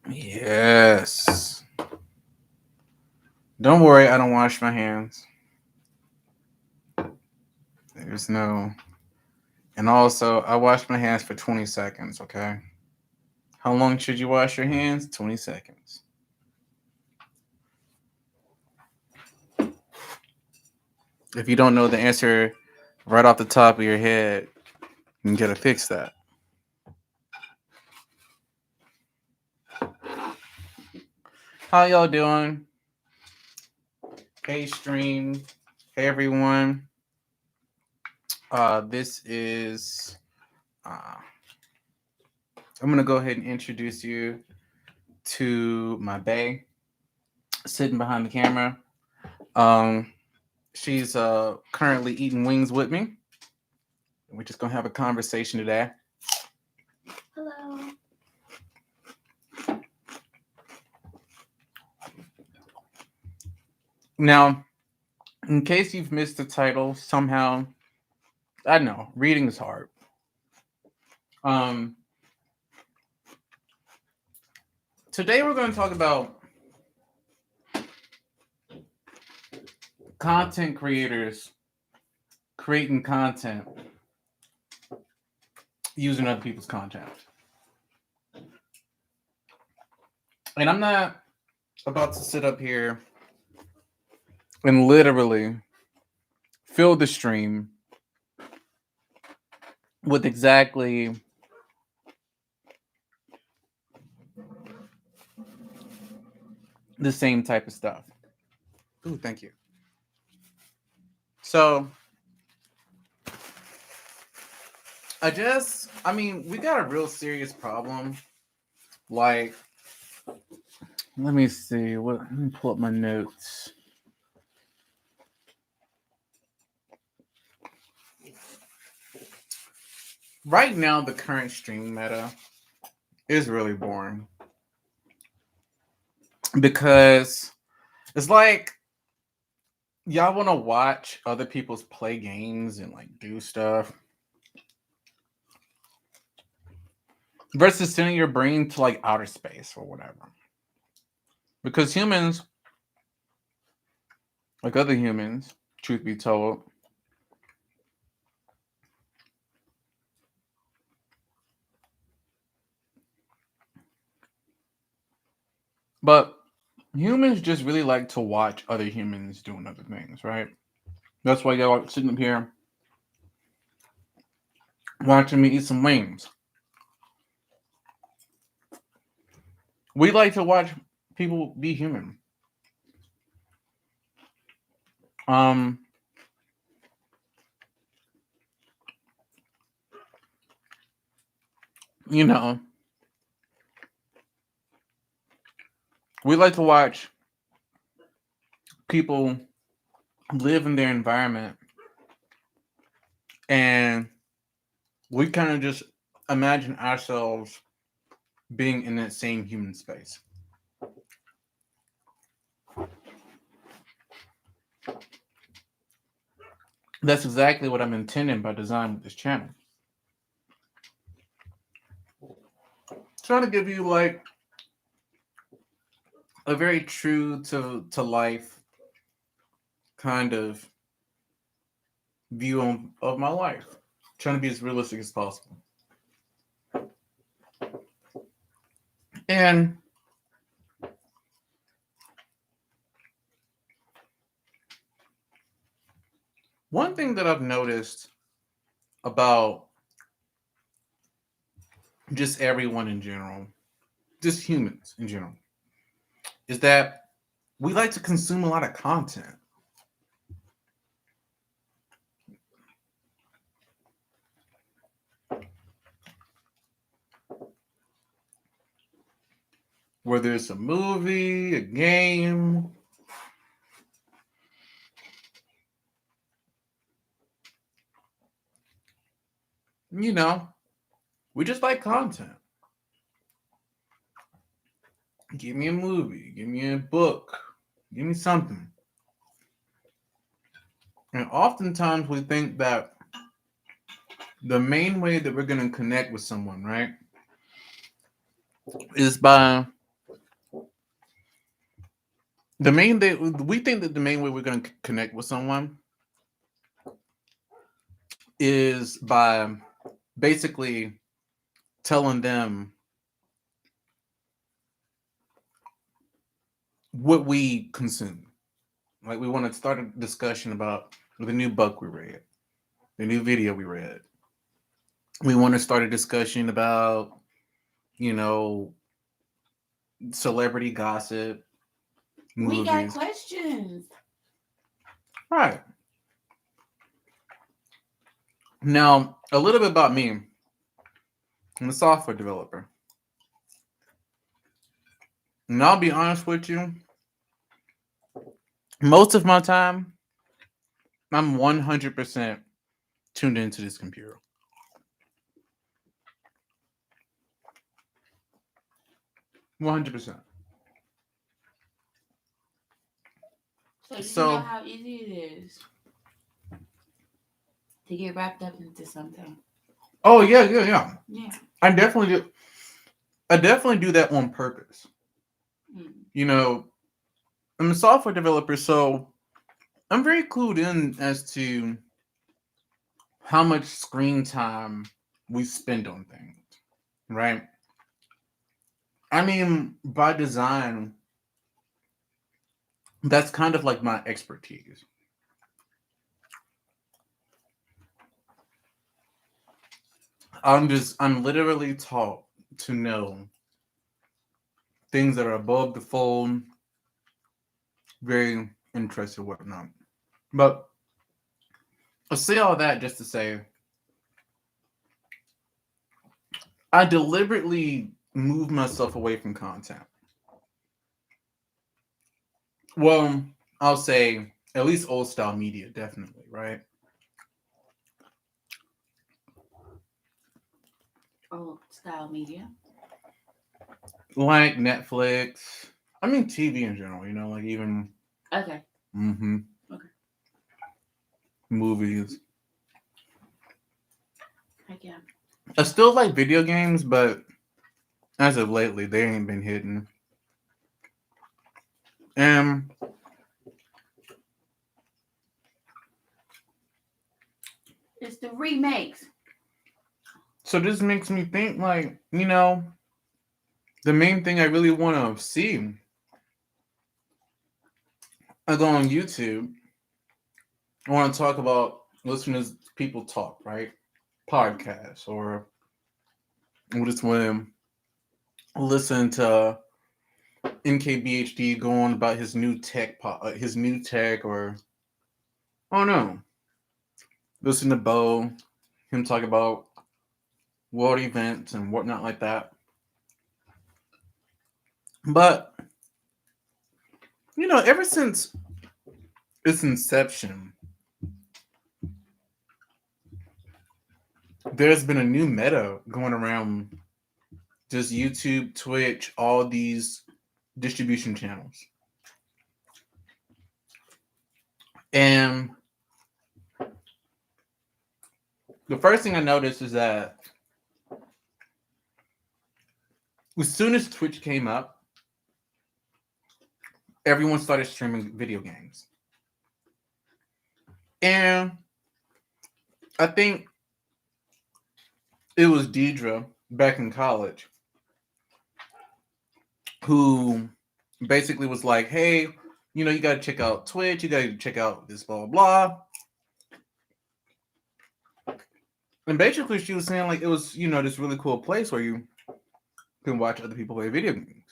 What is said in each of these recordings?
Yes. Don't worry, I don't wash my hands. There's no. And also, I wash my hands for 20 seconds, okay? How long should you wash your hands? 20 seconds. If you don't know the answer right off the top of your head, you gotta fix that. How y'all doing? Hey, stream. Hey, everyone. This is. I'm gonna go ahead and introduce you to my bae sitting behind the camera. Um, she's currently eating wings with me. We're just gonna have a conversation today. Hello. Now, in case you've missed the title somehow, I know reading is hard. Um, Today we're going to talk about content creators creating content using other people's content. And I'm not about to sit up here and literally fill the stream with exactly the same type of stuff. Ooh, thank you. So, we got a real serious problem. Like, let me see. Let me pull up my notes. Right now, the current streaming meta is really boring because it's like y'all want to watch other people's play games and like do stuff versus sending your brain to like outer space or whatever. Because humans, like other humans, truth be told, but humans just really like to watch other humans doing other things, right? That's why y'all are sitting up here watching me eat some wings. We like to watch people be human. Um, you know, we like to watch people live in their environment and we kind of just imagine ourselves being in that same human space. That's exactly what I'm intending by design with this channel. Trying to give you like a very true to life kind of view of my life. Trying to be as realistic as possible. And one thing that I've noticed about just everyone in general, just humans in general, is that we like to consume a lot of content. Whether it's a movie, a game, you know, we just like content. Give me a movie, give me a book, give me something. And oftentimes we think that the main way that we're going to connect with someone, right, is by the main day. We think that the main way we're going to connect with someone is by basically telling them what we consume. Like we want to start a discussion about the new book we read, the new video we read. We want to start a discussion about, you know, celebrity gossip, We got movies. questions. Right. Now, a little bit about me. I'm a software developer. And I'll be honest with you, most of my time, I'm 100% tuned into this computer. 100%. So you So- know how easy it is to get wrapped up into something. Oh yeah. Yeah. I definitely do that on purpose. Mm. You know, I'm a software developer, so I'm very clued in as to how much screen time we spend on things, right? I mean, by design, that's kind of like my expertise. I'm literally taught to know things that are above the fold, very interested, whatnot. But I say all that just to say, I deliberately move myself away from content. Well, I'll say at least old style media, definitely, right? Old style media. Like Netflix. I mean TV in general, you know, like even Okay. Okay. Movies. Heck yeah. I still like video games, but as of lately, they ain't been hitting. And It's the remakes. so this makes me think, like, you know, the main thing I really want to see, I go on YouTube. I want to talk about listening to people talk, right? Podcasts, or I just want to listen to NKBHD going about his new tech, or oh no, listen to Bo, him talk about world events and whatnot like that. But you know, ever since its inception, there's been a new meta going around just YouTube, Twitch, all these distribution channels. And the first thing I noticed is that as soon as Twitch came up, everyone started streaming video games. And I think it was Deidre back in college who basically was like, hey, you know, you got to check out Twitch, you got to check out this blah, blah, blah. And basically she was saying like it was, you know, this really cool place where you can watch other people play video games.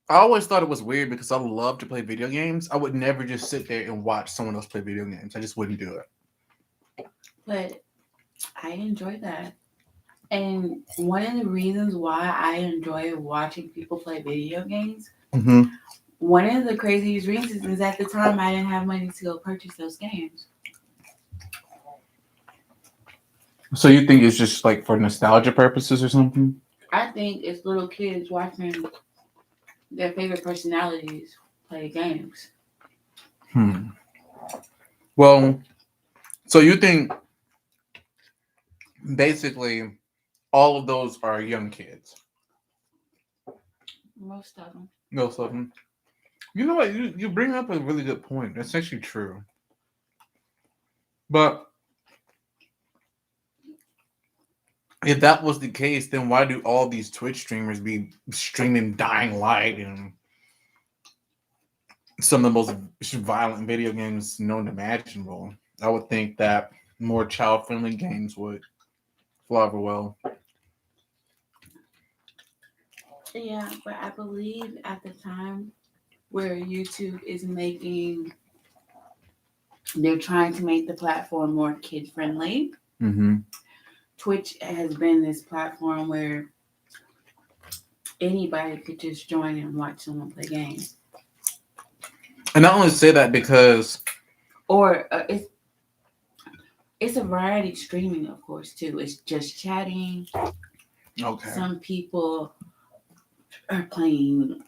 I always thought it was weird because I love to play video games. I would never just sit there and watch someone else play video games. I just wouldn't do it. But I enjoy that. And one of the reasons why I enjoy watching people play video games, one of the craziest reasons is at the time I didn't have money to go purchase those games. So you think it's just like for nostalgia purposes or something? I think it's little kids watching their favorite personalities play games. Well, so you think basically all of those are young kids? Most of them. Most of them. You know what? You bring up a really good point. That's actually true. But if that was the case, then why do all these Twitch streamers be streaming Dying Light and some of the most violent video games known to imaginable? I would think that more child-friendly games would fly over well. Yeah, but I believe at the time where YouTube is they're trying to make the platform more kid friendly. Mm-hmm. Twitch has been this platform where anybody could just join and watch someone play games. And I only say that because, Or it's a variety streaming, of course, too. It's just chatting. okay, Some people are playing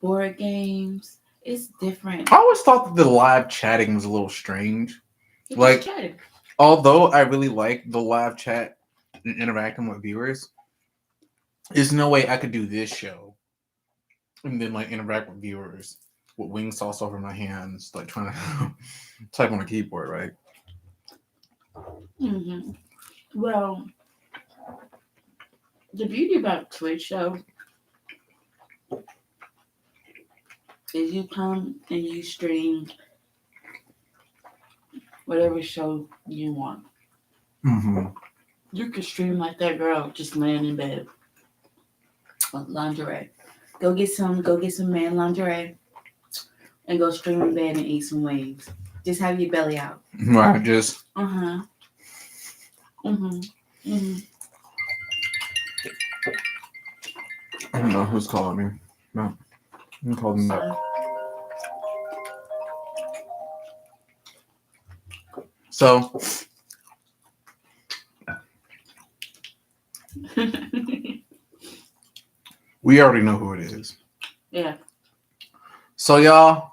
board games. It's different. I always thought that the live chatting was a little strange. It's Like, just chatting. although I really like the live chat and interacting with viewers, there's no way I could do this show and then like interact with viewers with wing sauce over my hands, like trying to type on a keyboard, right? Hmm. Well, the beauty about Twitch, though, is you come and you stream whatever show you want. Mm-hmm. You could stream like that girl just laying in bed with lingerie. Go get some man lingerie and go stream in bed and eat some wings. Just have your belly out. Right, just Uh-huh. Mhm. Mhm. I don't know who's calling me. No, I'm calling back. So we already know who it is. Yeah. So y'all,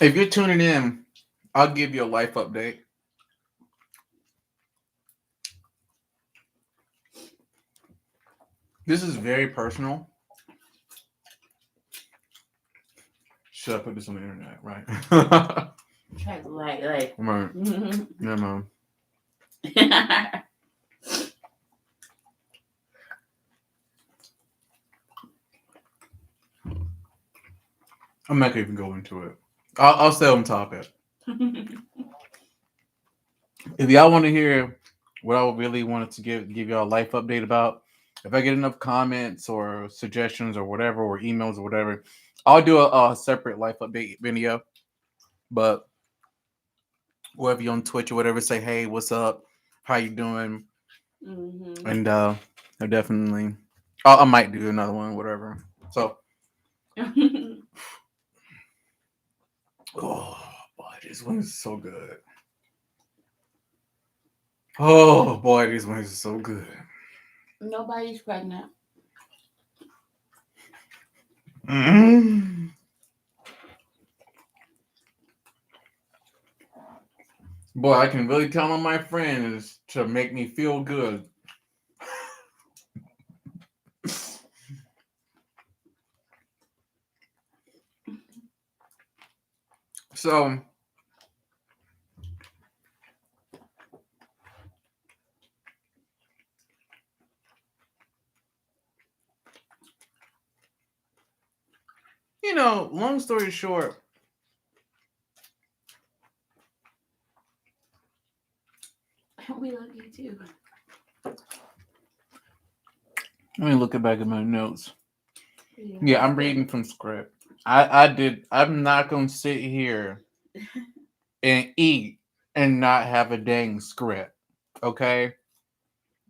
if you're tuning in, I'll give you a life update. This is very personal. Should I put this on the internet? Right. Like. Right. Yeah, man. I'm not gonna even go into it. I'll stay on topic. If y'all want to hear what I really wanted to give y'all a life update about, if I get enough comments or suggestions or whatever, or emails or whatever, I'll do a separate life update video. But whoever you on Twitch or whatever, say, hey, what's up? How you doing? Mm-hmm. And I definitely, I might do another one, whatever. So, oh boy, this one is so good. Oh boy, these wings are so good. Nobody's pregnant. Mm-hmm. Boy, I can really count on my friends to make me feel good. So, long story short, We love you too. let me look back at my notes. Yeah, I'm reading from script. I'm not gonna sit here and eat and not have a dang script. Okay?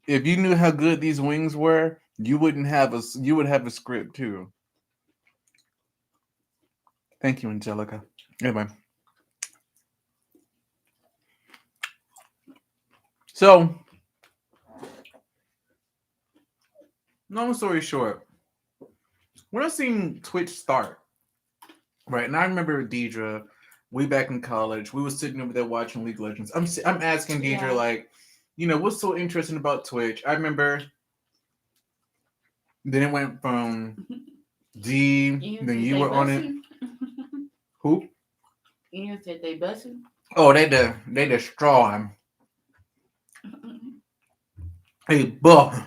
If you knew how good these wings were, you would have a script too. Thank you, Angelica. Anyway. So, long story short, when I seen Twitch start, Right. And I remember Deidre, we back in college, we were sitting over there watching League of Legends. I'm asking Deidre, Yeah. like, what's so interesting about Twitch? I remember then it went from D, then you were on it. Who? You said they busting. Oh, they destroy him. Hey, buff.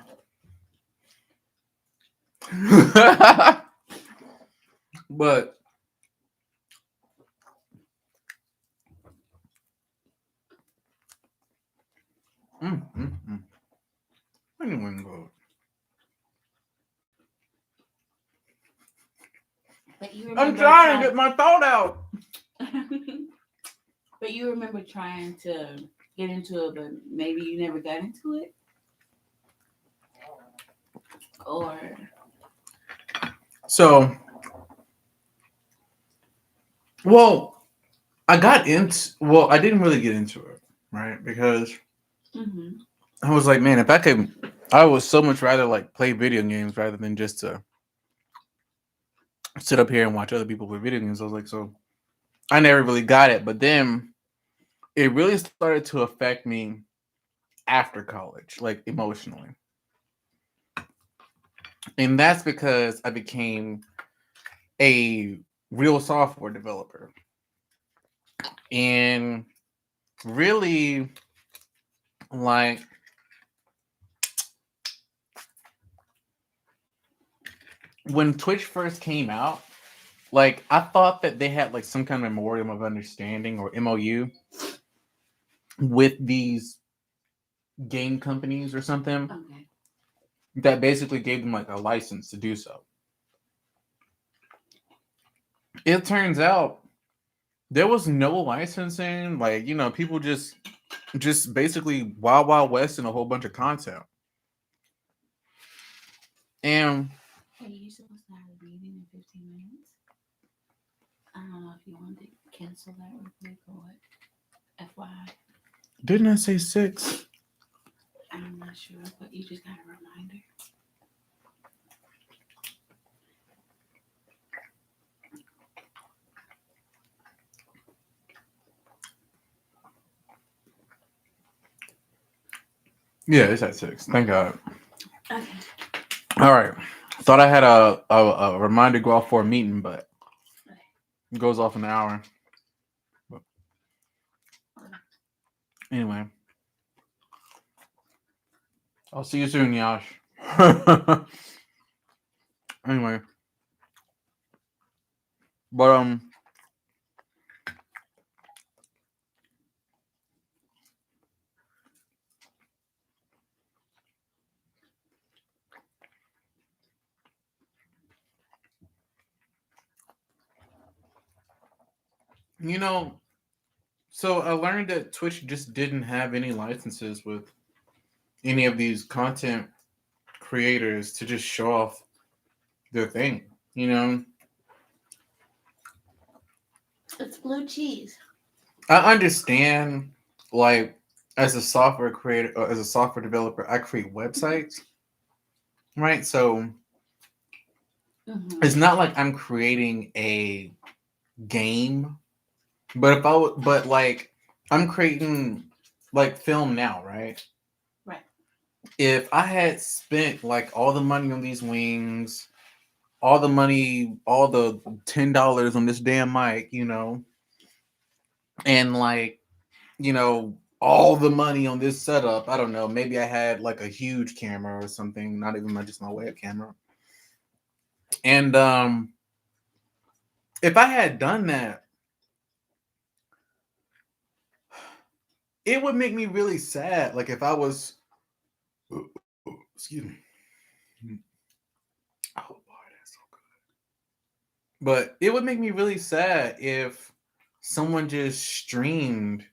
But mm, mm, mm. Anyone go? But you I'm remember trying to get my thought out. But you remember trying to get into it, but maybe you never got into it? Or So, well, I didn't really get into it, right? Because I was like, man, if I could, I would so much rather like play video games rather than just to sit up here and watch other people play video games. I was like, so I never really got it. But then it really started to affect me after college, like emotionally. And that's because I became a real software developer. And really, like, when Twitch first came out, like, I thought that they had like some kind of memorandum of understanding or MOU with these game companies or something that basically gave them like a license to do so. It turns out there was no licensing. Like, people just basically wild west and a whole bunch of content. And hey, you supposed to have a meeting in 15 minutes? I don't know if you want to cancel that real quick or what. FYI. didn't I say 6? I'm not sure, but you just got a reminder. Yeah, it's at 6. Thank God. Okay. All right. Thought I had a reminder go off for a meeting, but it goes off in an hour. But anyway, I'll see you soon, Yash. Anyway, but so I learned that Twitch just didn't have any licenses with any of these content creators to just show off their thing. It's blue cheese. I understand, like, as a software creator or as a software developer, I create websites, right? So it's not like I'm creating a game, but like I'm creating like film now, right? Right. If I had spent like all the money on these wings, all the money, all the $10 on this damn mic, and like, all the money on this setup, I don't know, maybe I had like a huge camera or something, not even just my web camera. And if I had done that, it would make me really sad. Like if I was, excuse me. Oh boy, that's so good. But it would make me really sad if someone just streamed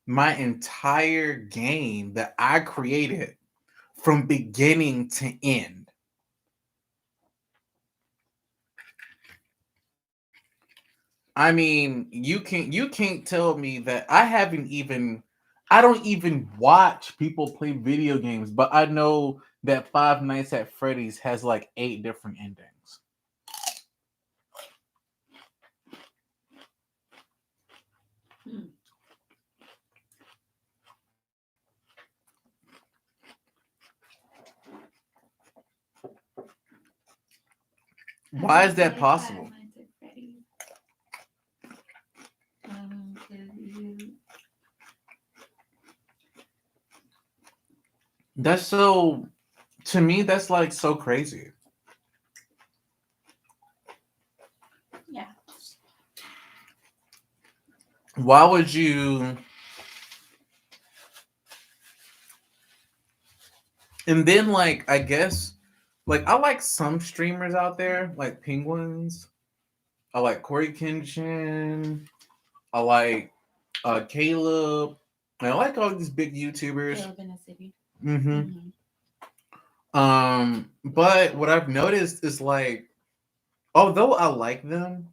my entire game that I created from beginning to end. I mean, you can't tell me that I don't even watch people play video games, but I know that Five Nights at Freddy's has like 8 different endings. Why is that possible? That's so, to me, that's like so crazy. Yeah. Why would you? And then, like, I guess, like, I like some streamers out there, like Penguins. I like Corey Kenshin. I like Caleb. And I like all these big YouTubers. Caleb in the city. Mm-hmm. But what I've noticed is like, although I like them,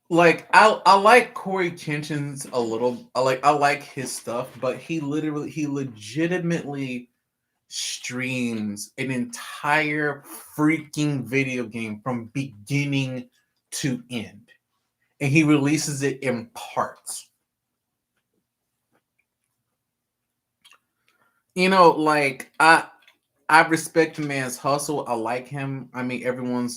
like I like Corey Kenshin's a little. I like his stuff, but he legitimately streams an entire freaking video game from beginning to end, and he releases it in parts. You know, like I respect the man's hustle. I like him. I mean, everyone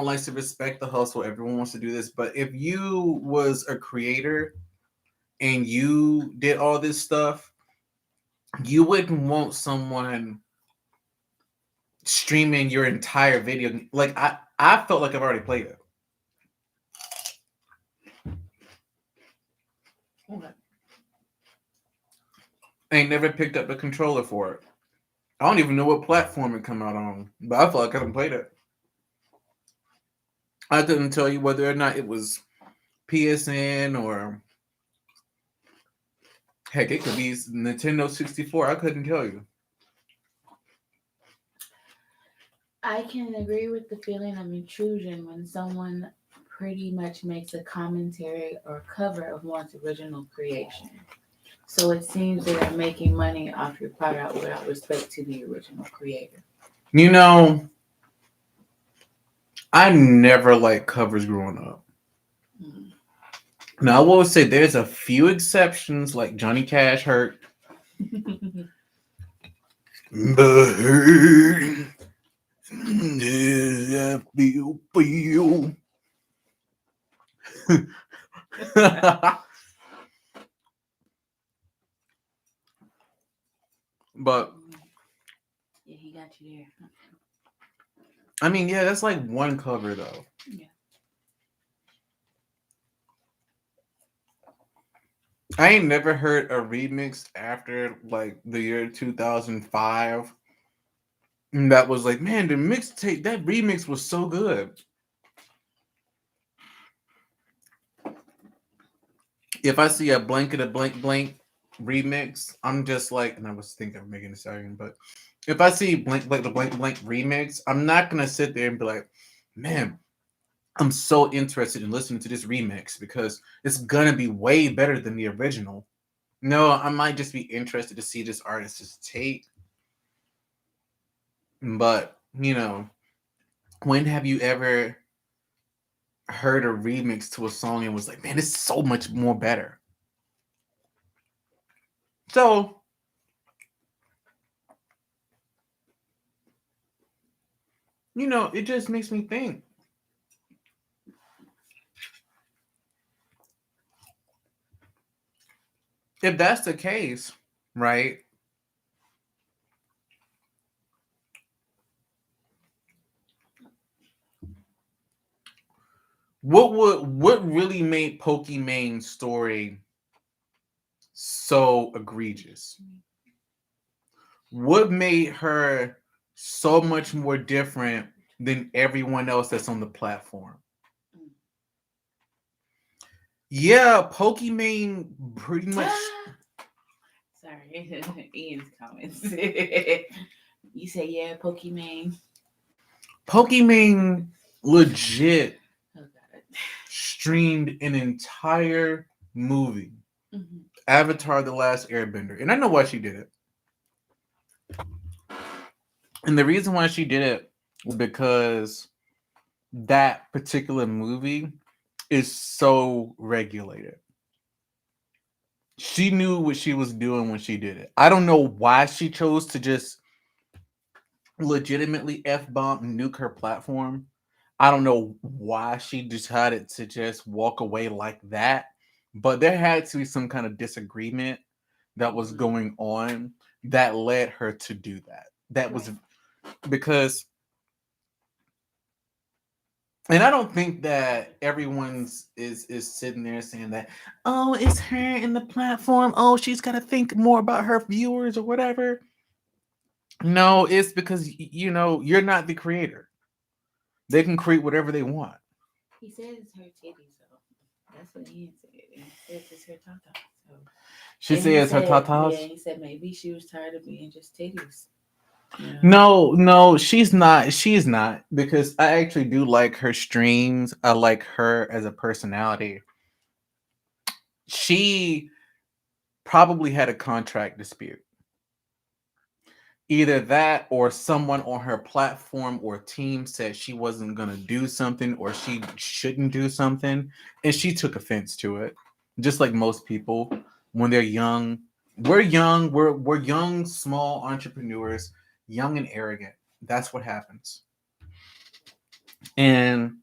likes to respect the hustle. Everyone wants to do this. But if you was a creator and you did all this stuff, you wouldn't want someone streaming your entire video. Like I felt like I've already played it. Okay. I ain't never picked up a controller for it. I don't even know what platform it come out on, but I felt like I haven't played it. I couldn't tell you whether or not it was PSN or heck, it could be Nintendo 64. I couldn't tell you. I can agree with the feeling of intrusion when someone pretty much makes a commentary or cover of one's original creation. So it seems they are making money off your product without respect to the original creator. You know, I never liked covers growing up. Mm. Now, I will say there's a few exceptions, like Johnny Cash hurt. But yeah, he got you there. I mean, yeah, that's like one cover though. Yeah. I ain't never heard a remix after like the year 2005. And that was like, man, the mixtape, that remix was so good. If I see a Blanket of Blank Blank remix, I'm just like, and I was thinking of Megan Thee Stallion, but if I see the Blank Blank remix, I'm not gonna sit there and be like, man, I'm so interested in listening to this remix because it's gonna be way better than the original. No, I might just be interested to see this artist's take. But, when have you ever heard a remix to a song and was like, man, it's so much more better? So, it just makes me think. If that's the case, right? What really made Pokemon's story so egregious? What made her so much more different than everyone else that's on the platform? Yeah, Pokemon pretty much. Sorry, Ian's comments. You say yeah, Pokemon. Pokemon legit Oh God. streamed an entire movie, Avatar: The Last Airbender, and I know why she did it. And the reason why she did it was because that particular movie is so regulated. She knew what she was doing when she did it. I don't know why she chose to just legitimately F-bomb nuke her platform. I don't know why she decided to just walk away like that, but there had to be some kind of disagreement that was Mhm. going on that led her to do that. That was Right. because, and I don't think that everyone's is sitting there saying that, oh, it's her in the platform. Oh, she's got to think more about her viewers or whatever. No, it's because you're not the creator. They can create whatever they want. He said it's her titties, though. That's what he said. And he said it's her tata. So, She and he says her said, yeah, tatas. he said maybe she was tired of being just titties. Yeah. No, no, she's not. She's not because I actually do like her streams. I like her as a personality. She probably had a contract dispute. Either that or someone on her platform or team said she wasn't going to do something or she shouldn't do something. And she took offense to it. Just like most people when they're young. We're young. We're young, small entrepreneurs, young and arrogant. That's what happens. And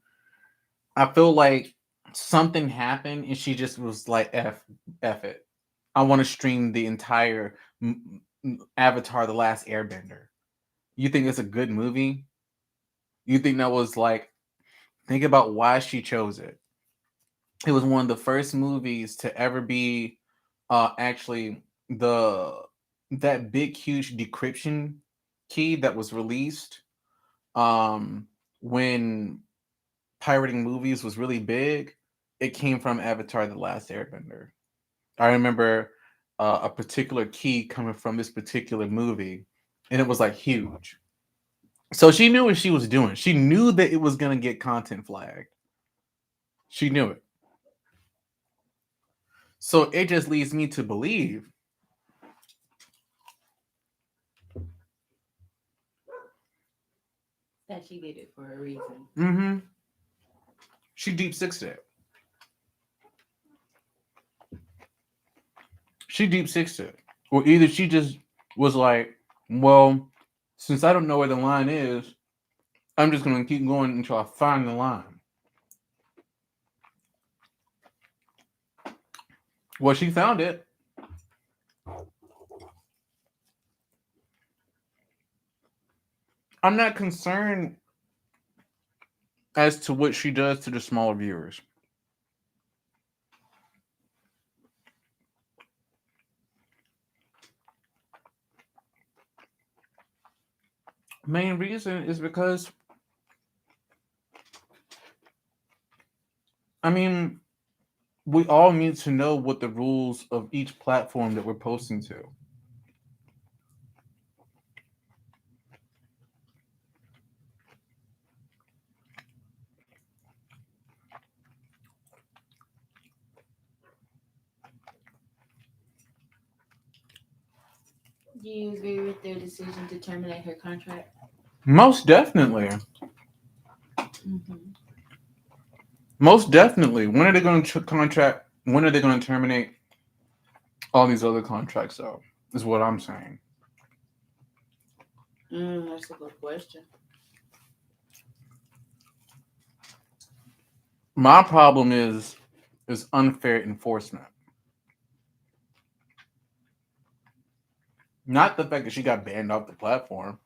I feel like something happened and she just was like, F it. I want to stream the entire Avatar The Last Airbender. You think it's a good movie? You think that was like, think about why she chose it. It was one of the first movies to ever be actually the that big huge decryption key that was released um when pirating movies was really big. It came from Avatar The Last Airbender. I remember a particular key coming from this particular movie and it was like huge. So she knew what she was doing. She knew that it was going to get content flagged. She knew it. So it just leads me to believe That she did it for a reason. mm-hmm, she deep sixed it. She deep sixed it. Or either she just was like, well, since I don't know where the line is, I'm just going to keep going until I find the line. Well, she found it. I'm not concerned as to what she does to the smaller viewers. Main reason is because, I mean, we all need to know what the rules of each platform that we're posting to. Do you agree with their decision to terminate her contract? Most definitely. Mm-hmm. Most definitely. When are they going to contract? When are they going to terminate all these other contracts? Though is what I'm saying. That's a good question. My problem is unfair enforcement. Not the fact that she got banned off the platform.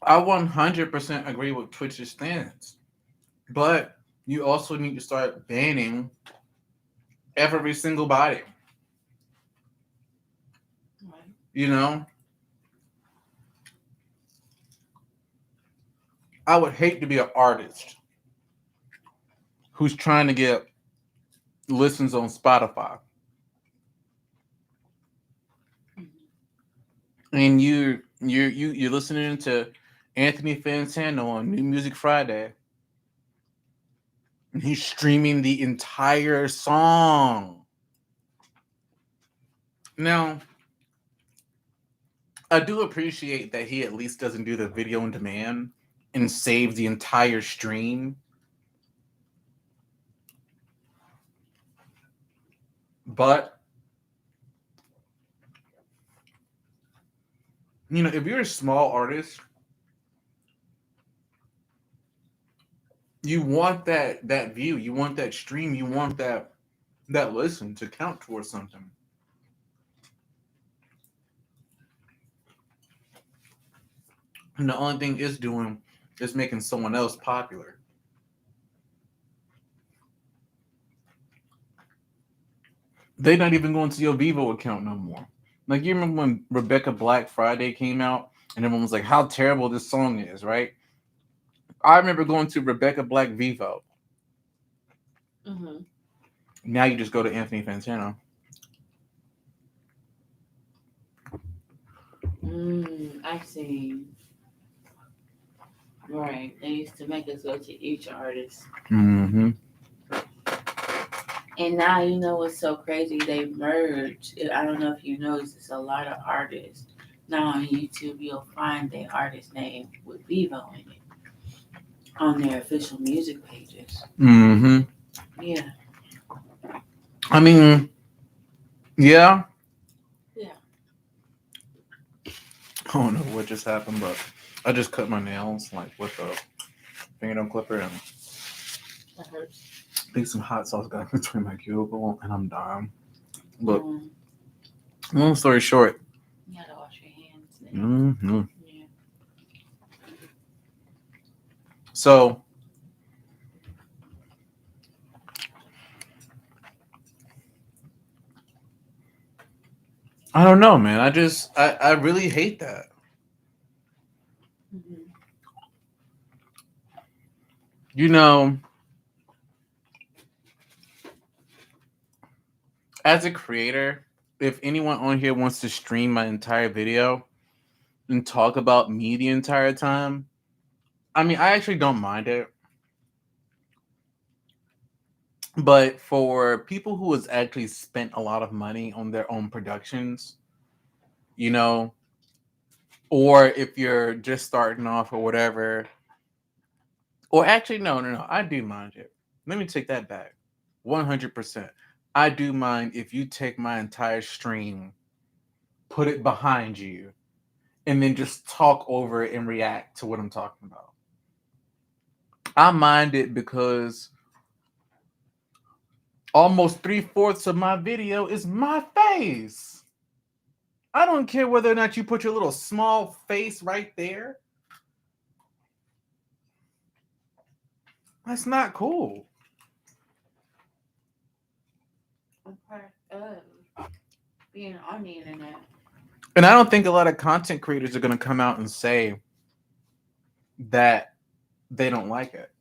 I 100% agree with Twitch's stance, but you also need to start banning every single body. Right. You know, I would hate to be an artist who's trying to get listens on Spotify, and you're listening to Anthony Fantano on New Music Friday, and he's streaming the entire song. Now, I do appreciate that he at least doesn't do the video on demand and save the entire stream. But You know, if you're a small artist, you want that view, you want that stream, you want that listen to count towards something. And the only thing it's doing is making someone else popular. They're not even going to your Vivo account no more. Like you remember when Rebecca Black Friday came out and everyone was like, how terrible this song is, right? I remember going to Rebecca Black Vivo. Mm-hmm. Now you just go to Anthony Fantano. I see. Right. They used to make us go to each artist. Mm-hmm. And now you know what's so crazy? They merged. I don't know if you noticed, it's a lot of artists. Now on YouTube, you'll find their artist name with Vivo in it on their official music pages. Mm-hmm. Yeah. I mean, yeah. Yeah. I don't know what just happened, but I just cut my nails like with a fingernail clipper and That hurts. I think some hot sauce got between my cuticle and I'm dying. But long story short, You gotta wash your hands. mm-hmm. Yeah. So I don't know, man. I really hate that. Mm-hmm. You know, as a creator, if anyone on here wants to stream my entire video and talk about me the entire time, I mean, I actually don't mind it. But for people who has actually spent a lot of money on their own productions, you know, or if you're just starting off or whatever, or actually, no, I do mind it. Let me take that back. 100%. I do mind if you take my entire stream, put it behind you, and then just talk over it and react to what I'm talking about. I mind it because almost 3/4 of my video is my face. I don't care whether or not you put your little small face right there. That's not cool. A part of being on the internet. And I don't think a lot of content creators are going to come out and say that they don't like it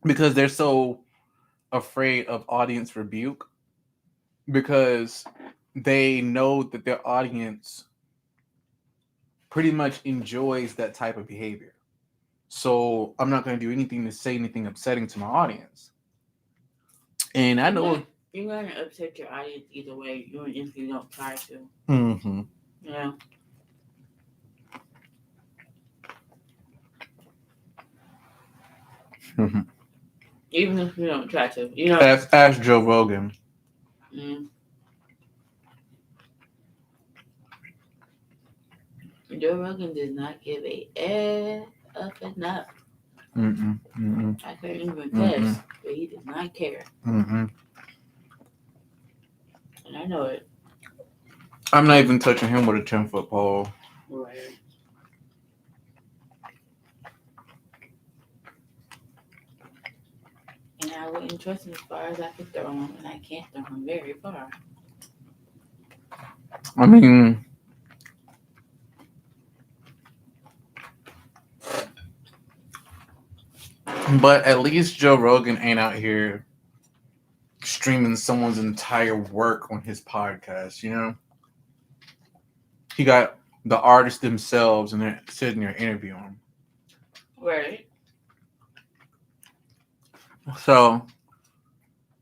because they're so afraid of audience rebuke because they know that their audience pretty much enjoys that type of behavior. So I'm not going to do anything to say anything upsetting to my audience. And I know You're going to upset your audience either way, even if you don't try to. Mm-hmm. Yeah. Mm-hmm. Even if you don't try to. You know. Ask Joe Rogan. Mm. Joe Rogan does not give a up enough. Mm-mm. Mm-mm. I couldn't even cuss, but he does not care. Mm-mm. And I know it. I'm not even touching him with a 10-foot pole. Right. And I wouldn't trust him as far as I could throw him, and I can't throw him very far. I mean, but at least Joe Rogan ain't out here streaming someone's entire work on his podcast, you know? He got the artists themselves and they're sitting there interviewing him. Right. So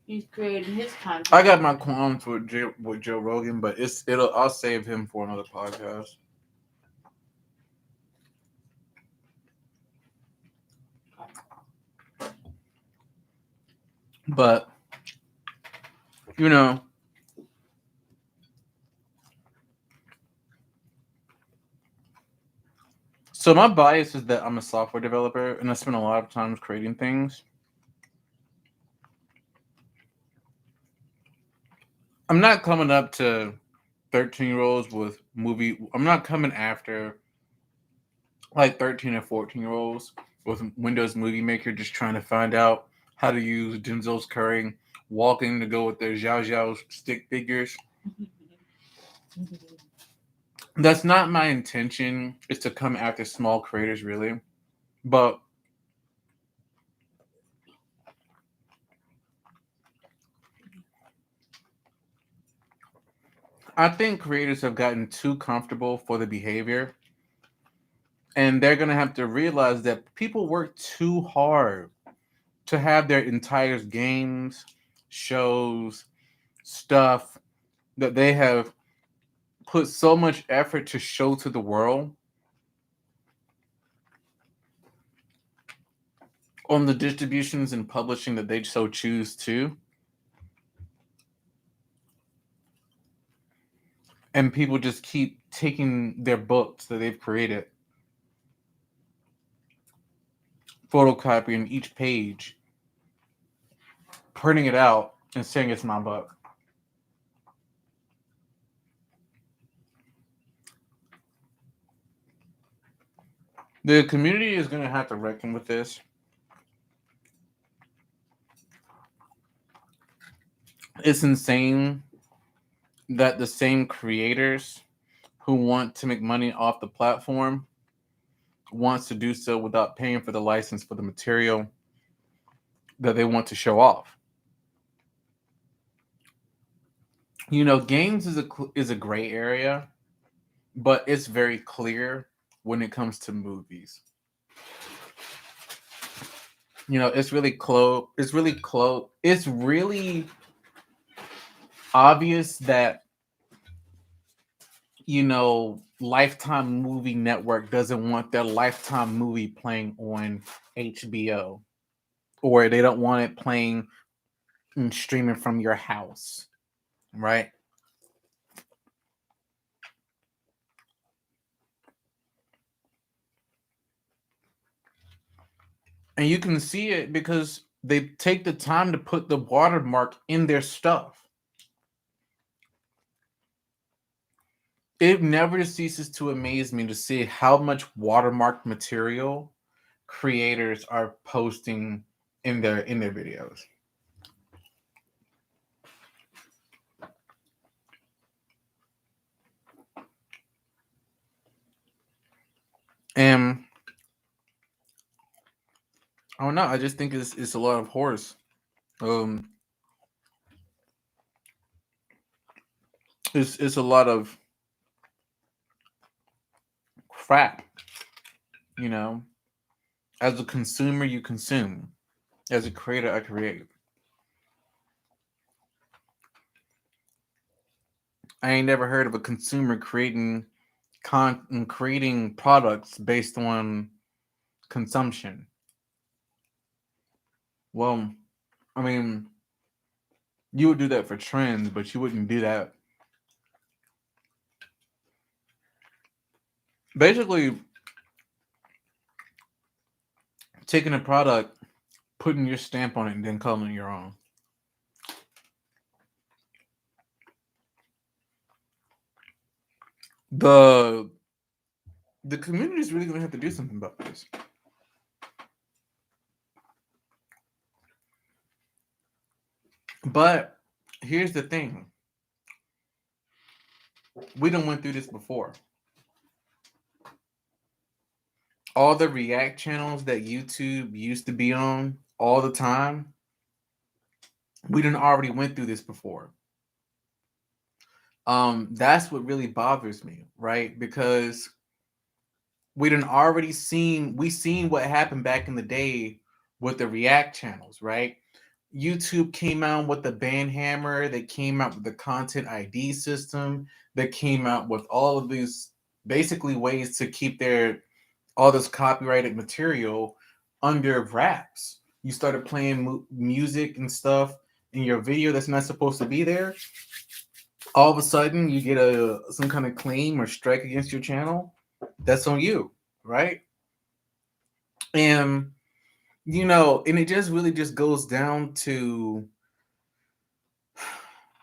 He's creating his content. I got my qualms with Joe Rogan, but I'll save him for another podcast. But you know, So my bias is that I'm a software developer and I spend a lot of times creating things. I'm not coming up to 13-year-olds with movie. I'm not coming after like 13 and 14-year-olds with Windows Movie Maker just trying to find out how to use Denzel's Curry walking to go with their Xiao Xiao stick figures. That's not my intention, is to come after small creators, really. But I think creators have gotten too comfortable for the behavior, and they're going to have to realize that people work too hard to have their entire games, shows, stuff that they have put so much effort to show to the world on the distributions and publishing that they so choose to. And people just keep taking their books that they've created, photocopying each page, printing it out, and saying it's my book. The community is going to have to reckon with this. It's insane that the same creators who want to make money off the platform wants to do so without paying for the license for the material that they want to show off. You know, games is a gray area, but it's very clear when it comes to movies. You know, it's really close. It's really close. It's really obvious that, you know, Lifetime Movie Network doesn't want their Lifetime movie playing on HBO, or they don't want it playing and streaming from your house, right? And you can see it because they take the time to put the watermark in their stuff. It never ceases to amaze me to see how much watermark material creators are posting in their videos. And I don't know, I just think it's a lot of horse. It's a lot of crap, you know. As a consumer, you consume. As a creator, I create. I ain't never heard of a consumer creating creating products based on consumption. Well, I mean, you would do that for trends, but you wouldn't do that. Basically, taking a product, putting your stamp on it, and then calling it your own. The community is really going to have to do something about this. But here's the thing. We done went through this before. All the react channels that YouTube used to be on all the time, we done already went through this before. That's what really bothers me, right? Because we done already seen what happened back in the day with the react channels, right? YouTube came out with the ban hammer, they came out with the content ID system, they came out with all of these basically ways to keep all this copyrighted material under wraps. You started playing music and stuff in your video that's not supposed to be there. All of a sudden, you get some kind of claim or strike against your channel. That's on you. right? And and it just really just goes down to,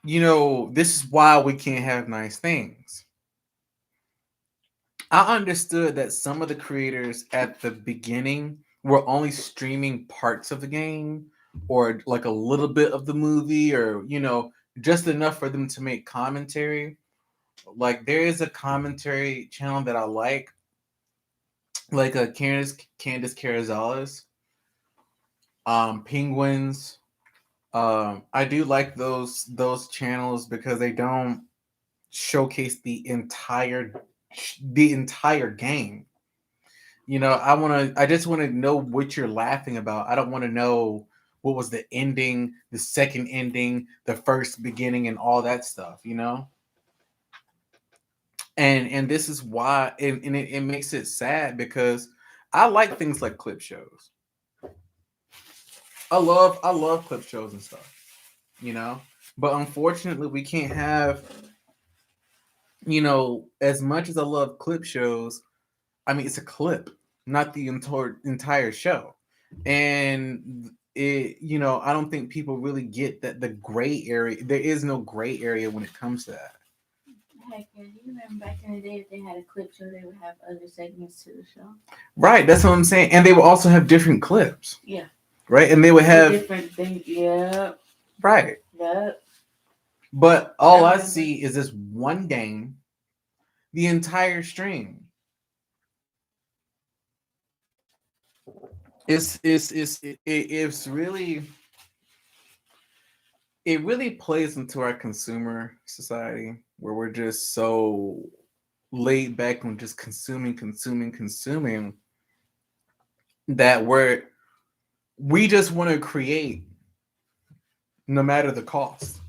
this is why we can't have nice things. I understood that some of the creators at the beginning were only streaming parts of the game or like a little bit of the movie, or just enough for them to make commentary. Like there is a commentary channel that I like a Candace Carrizales, Penguins. I do like those channels because they don't showcase the entire game. I just want to know what you're laughing about. I don't want to know what was the ending, the second ending, the first beginning, and all that stuff. And this is why, and it makes it sad because I like things like clip shows. I love clip shows and stuff, you know. But unfortunately, we can't have, as much as I love clip shows. I mean, it's a clip, not the entire show, and I don't think people really get that the gray area. There is no gray area when it comes to that. Heck, yeah, you remember back in the day, if they had a clip show, they would have other segments to the show. Right, that's what I'm saying, and they will also have different clips. Yeah. Right, and they would have different things. Yeah. Right. Yep. But all I see is this one game, the entire stream. It's really, it really plays into our consumer society where we're just so laid back on just consuming that we just want to create no matter the cost,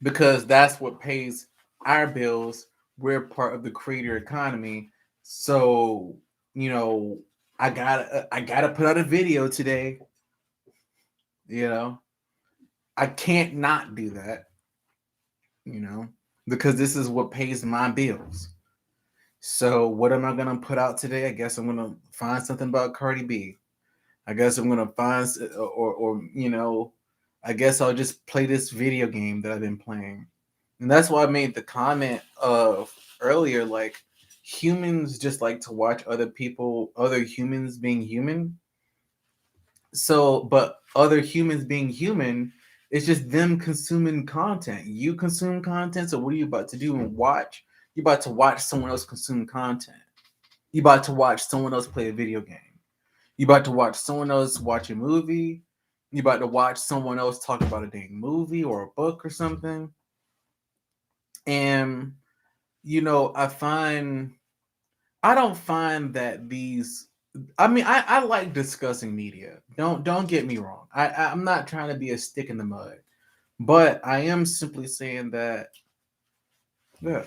because that's what pays our bills. We're part of the creator economy. So, I gotta put out a video today. I can't not do that, because this is what pays my bills. So what am I gonna put out today? I guess I'm gonna find something about Cardi B. I guess I'm gonna find, or I guess I'll just play this video game that I've been playing. And that's why I made the comment of earlier, like humans just like to watch other humans being human. So, but other humans being human, it's just them consuming content. You consume content, so what are you about to do and watch? You're about to watch someone else consume content. You're about to watch someone else play a video game. You're about to watch someone else watch a movie. You're about to watch someone else talk about a dang movie or a book or something. And I don't find that these. I mean, I like discussing media. Don't get me wrong. I'm not trying to be a stick in the mud, but I am simply saying that. Yeah.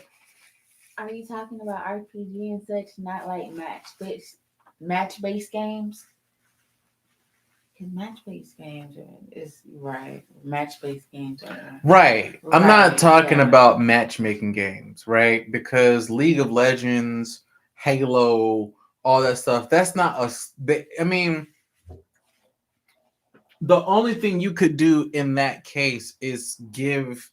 Are you talking about RPG and such, not like match-based games? Because match-based games is right. Match-based games are right. I'm not talking yeah. about matchmaking games, right? Because League of Legends, Halo, all that stuff. That's not us. I mean, the only thing you could do in that case is give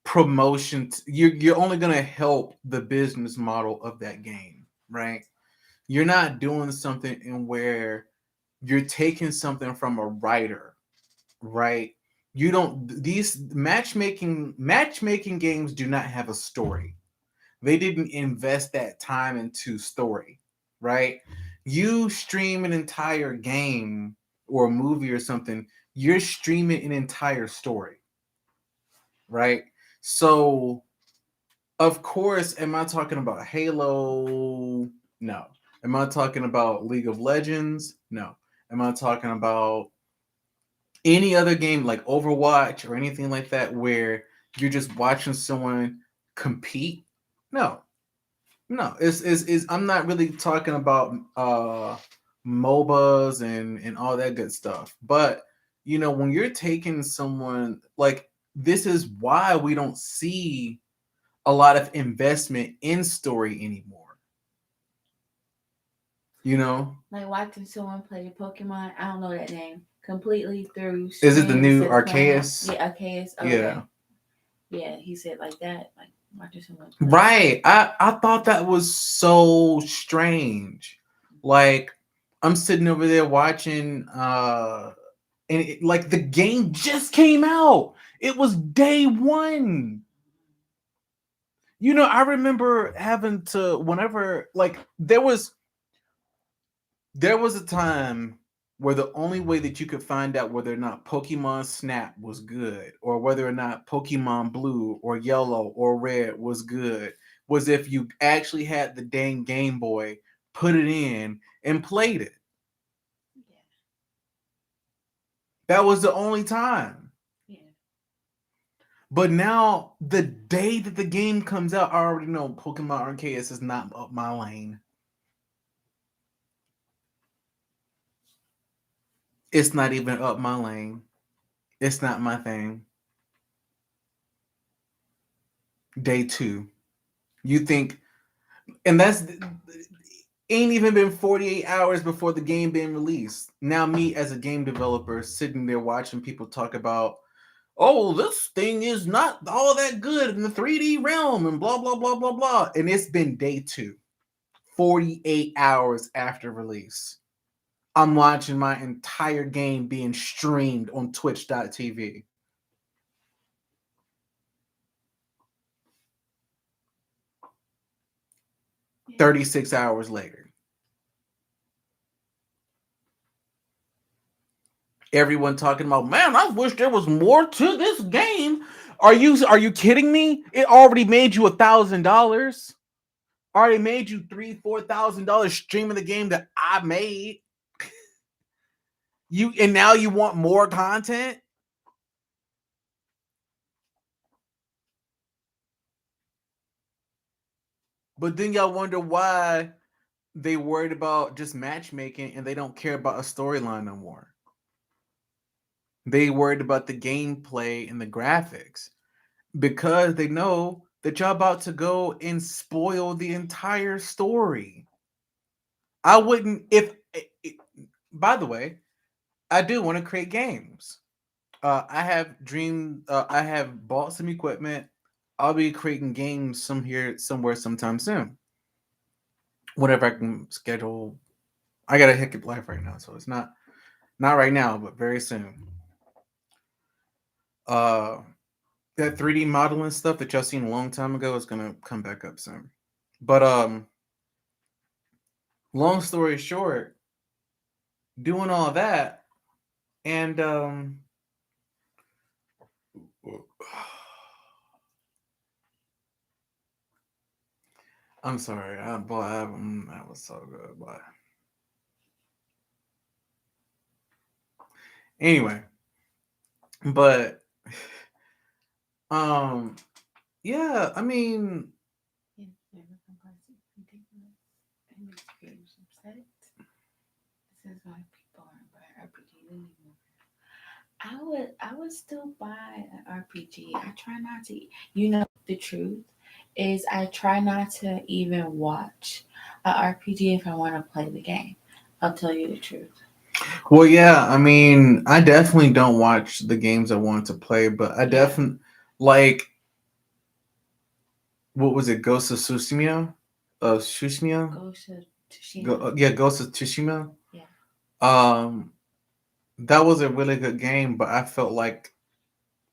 promotion. You're only going to help the business model of that game, right? You're not doing something in where you're taking something from a writer, right? You don't. These matchmaking games do not have a story. They didn't invest that time into story, right? You stream an entire game or a movie or something, you're streaming an entire story, right? So, of course, am I talking about Halo? No. Am I talking about League of Legends? No. Am I talking about any other game like Overwatch or anything like that where you're just watching someone compete? No. No, it's I'm not really talking about MOBAs and all that good stuff. But when you're taking someone, like, this is why we don't see a lot of investment in story anymore. You know, Like watching someone play Pokemon, I don't know that name, completely through is it the screens new and playing out. Arceus? Yeah, Arceus. Oh, Yeah. okay. Yeah, he said like that. Like watching someone play. Right. I thought that was so strange. Like I'm sitting over there watching and like the game just came out. It was day 1. You know, I remember having to whenever like there was a time where the only way that you could find out whether or not Pokemon Snap was good or whether or not Pokemon Blue or Yellow or Red was good was if you actually had the dang Game Boy, put it in, and played it. Yeah. That was the only time. Yeah. But now, the day that the game comes out, I already know Pokemon Arceus is not up my lane. It's not even up my lane. It's not my thing. Day 2. You think, and that's ain't even been 48 hours before the game being released. Now, me as a game developer sitting there watching people talk about, oh, this thing is not all that good in the 3D realm and blah, blah, blah, blah, blah. And it's been day 2, 48 hours after release. I'm watching my entire game being streamed on twitch.tv. 36 hours later. Everyone talking about, man, I wish there was more to this game. Are you kidding me? It already made you $1,000. Already made you $3,000-$4,000 streaming the game that I made. And now you want more content? But then y'all wonder why they worried about just matchmaking and they don't care about a storyline no more. They worried about the gameplay and the graphics because they know that y'all about to go and spoil the entire story. I wouldn't by the way, I do want to create games. I have bought some equipment. I'll be creating games somewhere sometime soon. Whenever I can schedule. I got a hectic life right now, so it's not right now, but very soon. Uh that 3D modeling stuff that y'all seen a long time ago is gonna come back up soon. But long story short, doing all that and I'm sorry, that was so good, but anyway, but yeah, I mean, This is why people aren't buying RPG anymore. I would still buy an RPG. I try not to. You know the truth is I try not to even watch an RPG if I want to play the game. I'll tell you the truth. well, yeah, I mean, I definitely don't watch the games I want to play, but I definitely like, what was it, Ghost of Tsushima? Tsushima? Ghost of Tsushima. Yeah, Ghost of Tsushima. Yeah. That was a really good game, but I felt like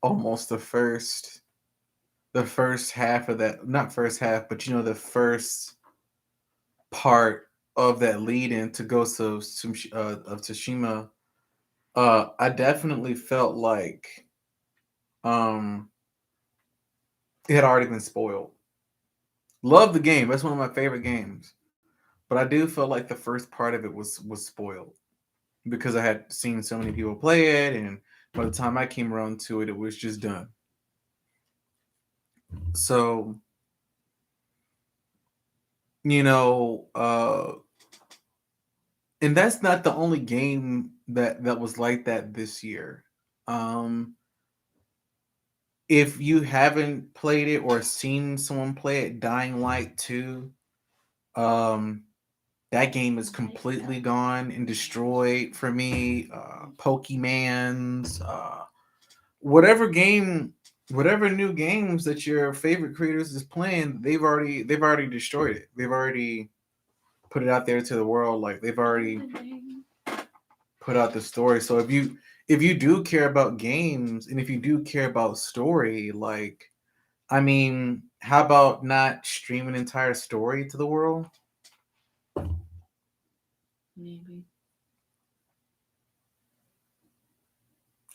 almost the first half of that, not first half, but the first part of that lead into Ghost of Tsushima, I definitely felt like um it had already been spoiled. Love the game. That's one of my favorite games. But I do feel like the first part of it was spoiled because I had seen so many people play it, and by the time I came around to it, it was just done. So, you know, and that's not the only game that was like that this year. Um, if you haven't played it or seen someone play it, Dying Light 2, um, That game is completely gone and destroyed for me. Pokemon's, whatever new games that your favorite creators is playing, they've already destroyed it. They've already put it out there to the world. Like they've already put out the story. So if you do care about games and if you do care about story, like I mean, how about not stream an entire story to the world? Maybe.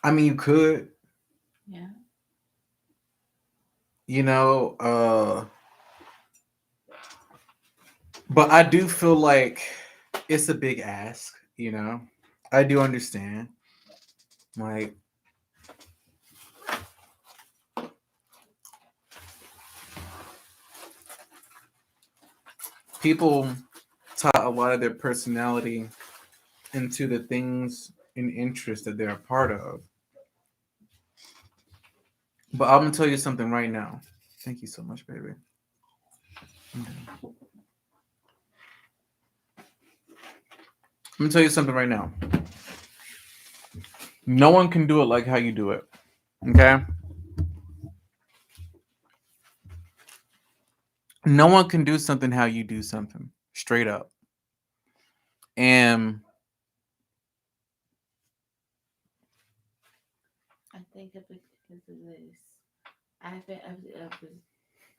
I mean, you could, Yeah. you know, but I do feel like it's a big ask, you know. I do understand. Like people tie a lot of their personality into the things and interests that they're a part of. But I'm gonna tell you something right now. Thank you so much, baby. I'm gonna tell you something right now. No one can do it like how you do it. Okay? No one can do something how you do something. Straight up. And I think it's because of this. I've been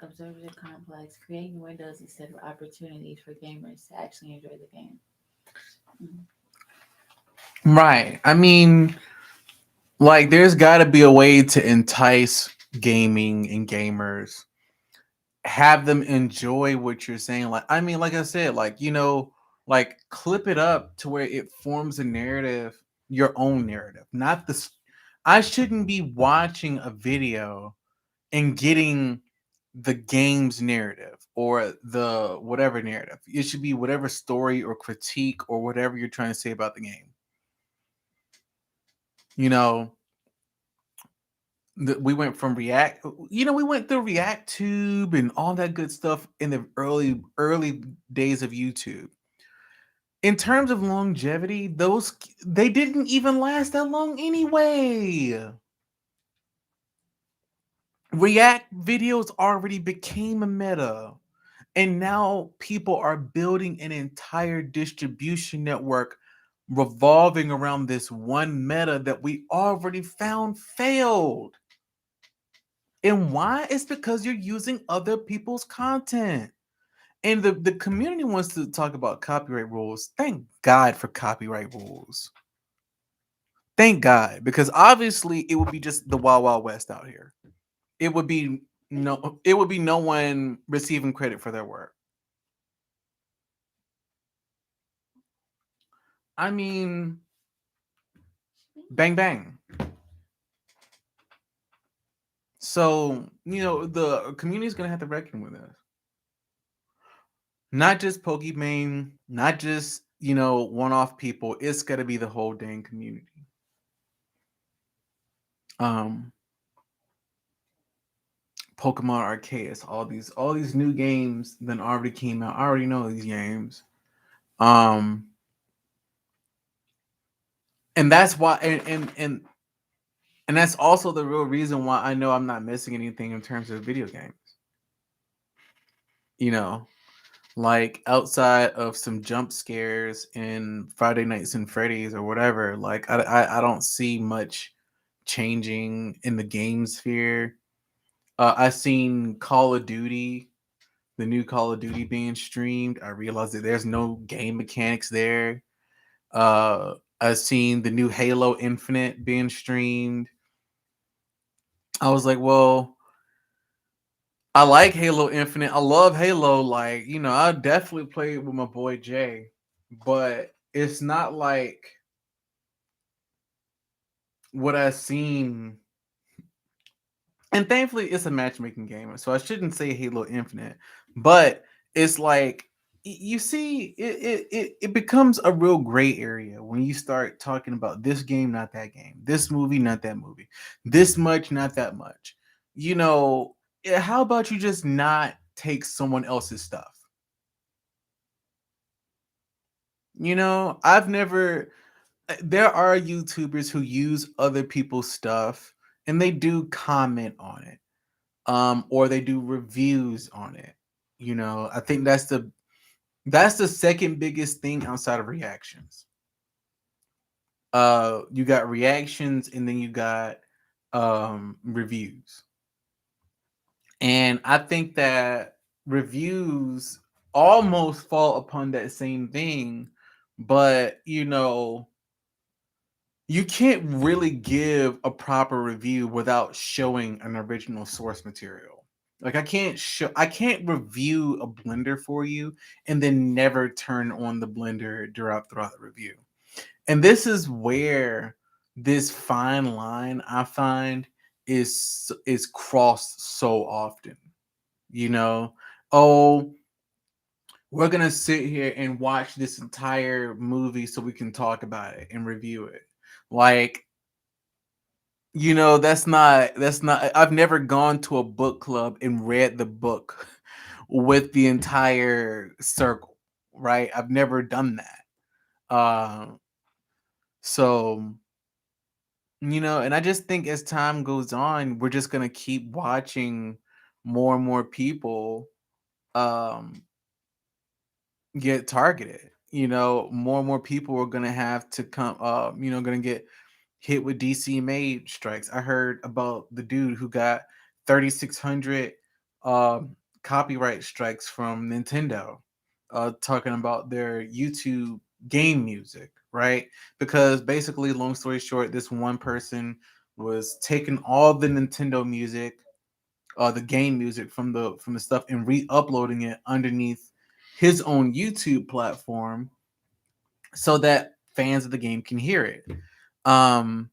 observing the complex, creating windows instead of opportunities for gamers to actually enjoy the game. right. I mean, like there's gotta be a way to entice gaming and gamers. Have them enjoy what you're saying. Like, I mean, like I said, like, like clip it up to where it forms a narrative, your own narrative. Not this I shouldn't be watching a video and getting the game's narrative or the whatever narrative. It should be whatever story or critique or whatever you're trying to say about the game. You know, we went from React, we went through React Tube and all that good stuff in the early days of YouTube. In terms of longevity, those they didn't even last that long anyway. React videos already became a meta. And now people are building an entire distribution network revolving around this one meta that we already found failed. And why? It's because you're using other people's content. And the community wants to talk about copyright rules. Thank God for copyright rules. Thank God. Because obviously it would be just the Wild Wild West out here. It would be no one receiving credit for their work. I mean, bang bang. So, the community is gonna have to reckon with us. Not just Pokemon, not just, one-off people. It's gotta be the whole dang community. Um, Pokemon Arceus, all these new games that already came out. I already know these games. Um, and that's why and that's also the real reason why I know I'm not missing anything in terms of video games. You know, like outside of some jump scares in Friday Nights and Freddy's or whatever, like I don't see much changing in the game sphere. I seen Call of Duty, the new Call of Duty being streamed. I realized that there's no game mechanics there. I've seen the new Halo Infinite being streamed. I was like, well, I like Halo Infinite. I love Halo. Like, I definitely played with my boy Jay, but it's not like what I've seen. And thankfully, it's a matchmaking game, so I shouldn't say Halo Infinite, but it's like you see, it becomes a real gray area when you start talking about this game, not that game, this movie, not that movie, this much, not that much. How about you just not take someone else's stuff? I've never. There are YouTubers who use other people's stuff and they do comment on it, or they do reviews on it. I think that's the second biggest thing outside of reactions. You got reactions and then you got reviews. And I think that reviews almost fall upon that same thing, but you can't really give a proper review without showing an original source material. Like I can't review a blender for you and then never turn on the blender throughout the review. And this is where this fine line I find is crossed so often. You know, oh, we're gonna sit here and watch this entire movie so we can talk about it and review it. Like, that's not I've never gone to a book club and read the book with the entire circle, right? I've never done that. So and I just think as time goes on, we're just gonna keep watching more and more people um get targeted. More and more people are gonna have to come gonna get hit with DC made strikes. I heard about the dude who got 3,600 copyright strikes from Nintendo, talking about their YouTube game music, right? Because basically, long story short, this one person was taking all the Nintendo music, the game music from the stuff, and re-uploading it underneath his own YouTube platform so that fans of the game can hear it. Um,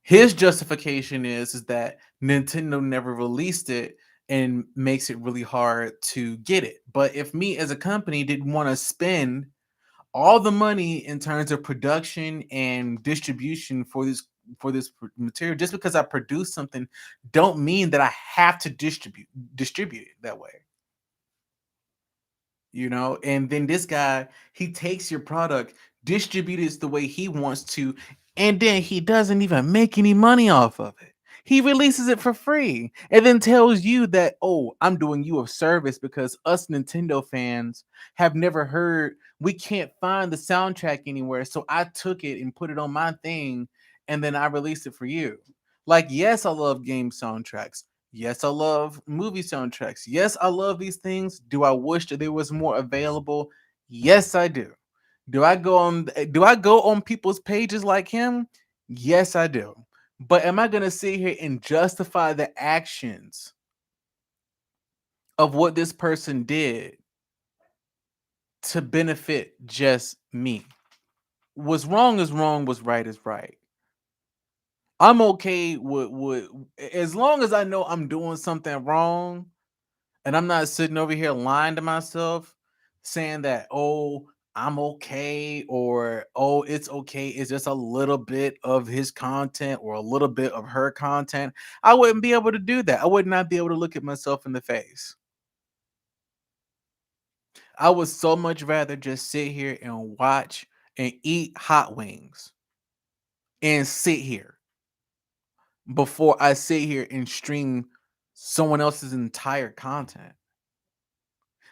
his justification is that Nintendo never released it and makes it really hard to get it. But if me as a company didn't want to spend all the money in terms of production and distribution for this material, just because I produce something don't mean that I have to distribute it that way. And then this guy, he takes your product, distributes the way he wants to, and then he doesn't even make any money off of it. He releases it for free and then tells you that, oh, I'm doing you a service because us Nintendo fans have never heard, we can't find the soundtrack anywhere, so I took it and put it on my thing and then I released it for you. Like, yes, I love game soundtracks. Yes, I love movie soundtracks. Yes, I love these things. Do I wish that there was more available? Yes, I do. Do I go on people's pages like him? Yes, I do. But am I going to sit here and justify the actions of what this person did to benefit just me? What's wrong is wrong, what's right is right. I'm okay with as long as I know I'm doing something wrong. And I'm not sitting over here lying to myself, saying that, oh, I'm okay, or oh, it's okay. It's just a little bit of his content or a little bit of her content. I wouldn't be able to do that. I would not be able to look at myself in the face. I would so much rather just sit here and watch and eat hot wings and sit here before I sit here and stream someone else's entire content.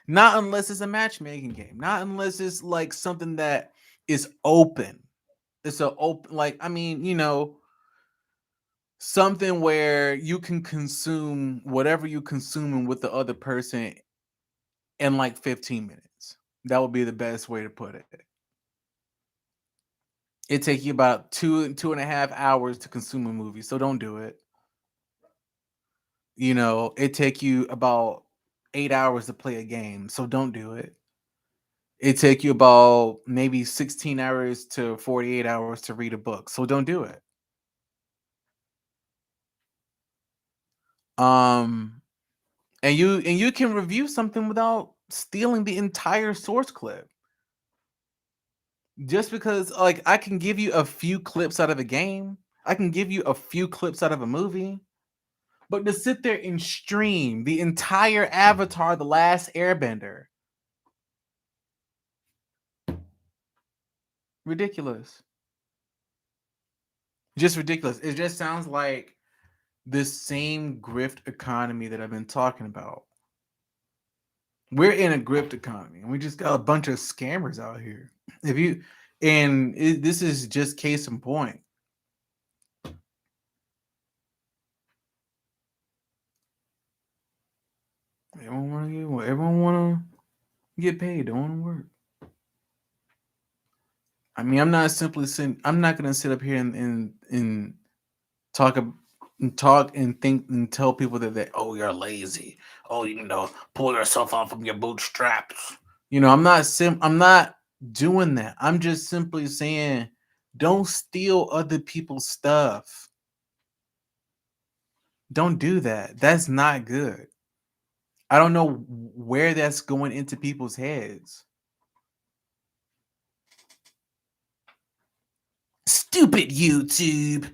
Not unless it's a matchmaking game. Not unless it's like something that is open. It's a open, like, I mean, something where you can consume whatever you consuming with the other person in like 15 minutes. That would be the best way to put it. It take you about 2.5 hours to consume a movie, so don't do it. It take you about 8 hours to play a game, so don't do it. It take you about maybe 16 hours to 48 hours to read a book. So don't do it. Um and you can review something without stealing the entire source clip. Just because like I can give you a few clips out of a game, I can give you a few clips out of a movie, but to sit there and stream the entire Avatar The Last Airbender, Ridiculous. Just ridiculous. It just sounds like this same grift economy that I've been talking about. We're in a grift economy, and we just got a bunch of scammers out here. If you and this is just case in point. Everyone want to get paid. Don't want to work. I mean, I'm not going to sit up here and talk and think and tell people that oh, you're lazy. Oh, pull yourself out from your bootstraps. I'm not doing that. I'm just simply saying, don't steal other people's stuff. Don't do that. That's not good. I don't know where that's going into people's heads. Stupid YouTube.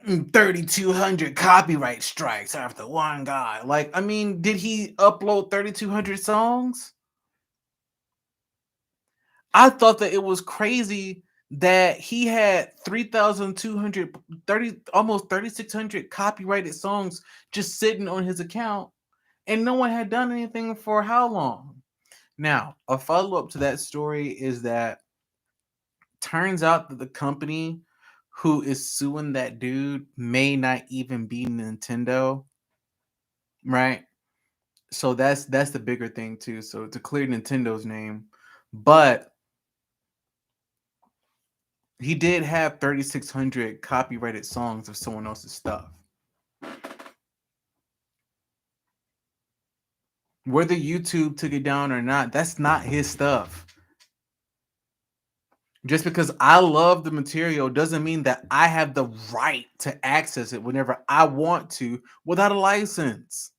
3,200 copyright strikes after one guy. Like, I mean, did he upload 3,200 songs? I thought that it was crazy that he had 3,230, almost 3,600 copyrighted songs just sitting on his account, and no one had done anything for how long? Now, a follow-up to that story is that turns out that the company who is suing that dude may not even be Nintendo, right? So that's the bigger thing too. So to clear Nintendo's name, but he did have 3,600 copyrighted songs of someone else's stuff. Whether YouTube took it down or not, that's not his stuff. Just because I love the material doesn't mean that I have the right to access it whenever I want to without a license.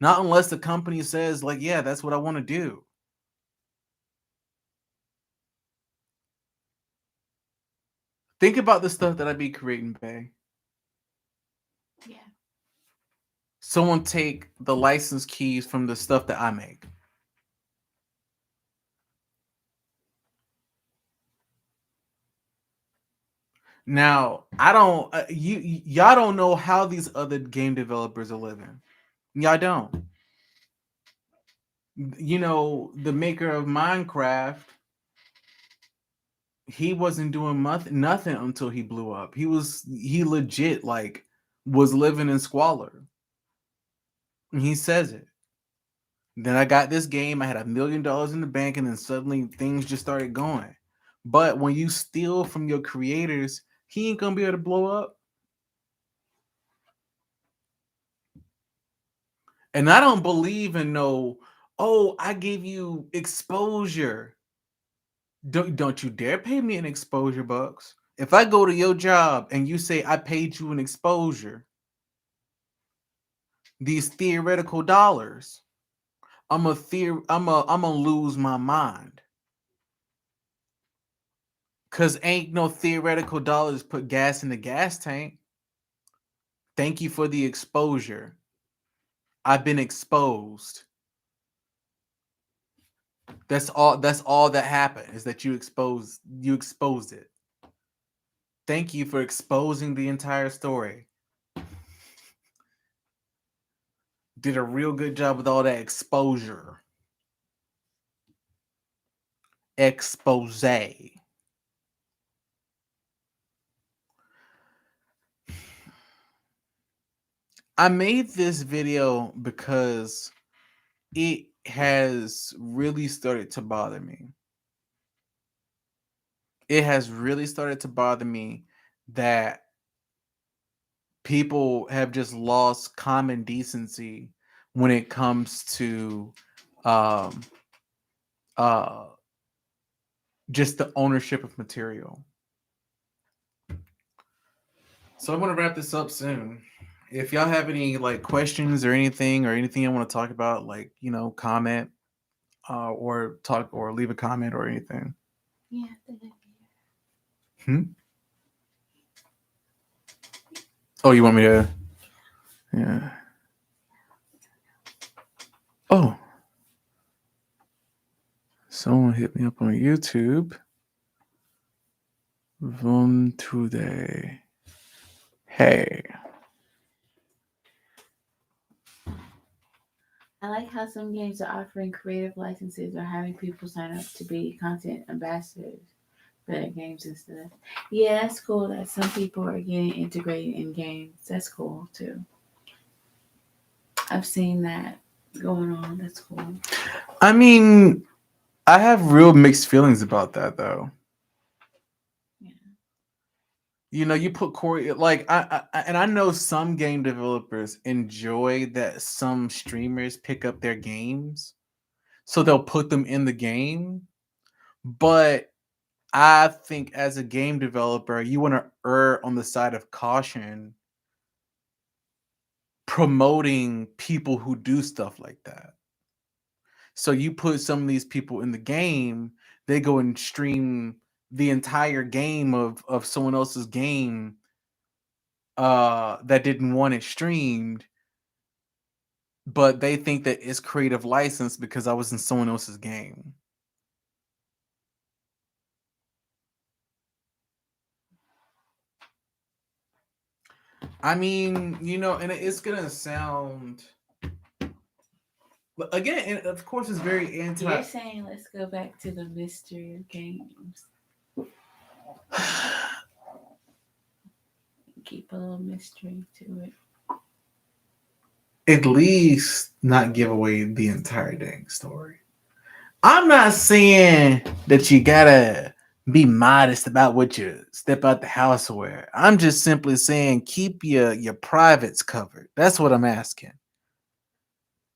Not unless the company says, like, yeah, that's what I want to do. Think about the stuff that I be creating, Bay. Yeah. Someone take the license keys from the stuff that I make. Now, I don't y'all don't know how these other game developers are living. Y'all don't. The maker of Minecraft, he wasn't doing nothing until he blew up. He legit like was living in squalor. And he says it. Then I got this game, I had $1 million in the bank, and then suddenly things just started going. But when you steal from your creators, he ain't gonna be able to blow up. And I don't believe in I gave you exposure. Don't you dare pay me an exposure bucks. If I go to your job and you say I paid you an exposure, these theoretical dollars, I'm gonna lose my mind. Cause ain't no theoretical dollars put gas in the gas tank. Thank you for the exposure. I've been exposed. That's all that happened is that you exposed it. Thank you for exposing the entire story. Did a real good job with all that exposure. Expose. I made this video because it has really started to bother me. It has really started to bother me that people have just lost common decency when it comes to um just the ownership of material. So I'm gonna wrap this up soon. If y'all have any like questions or anything I want to talk about, like comment or talk or leave a comment or anything. Yeah. Oh, you want me to? Yeah. Oh. Someone hit me up on YouTube. Room today. Hey. I like how some games are offering creative licenses or having people sign up to be content ambassadors for their games and stuff. Yeah, that's cool that some people are getting integrated in games. That's cool too. I've seen that going on. That's cool. I mean, I have real mixed feelings about that though. Yeah. You know, you put Corey like and I know some game developers enjoy that some streamers pick up their games, so they'll put them in the game. But I think as a game developer, you want to err on the side of caution promoting people who do stuff like that. So you put some of these people in the game, they go and stream the entire game of someone else's game that didn't want it streamed, but they think that it's creative license because I was in someone else's game. I mean, you know, and it's gonna sound again, and of course, it's very anti. You're saying let's go back to the mystery of games. Keep a little mystery to it. At least not give away the entire dang story. I'm not saying that you gotta be modest about what you step out the house wear. I'm just simply saying keep your privates covered. That's what I'm asking.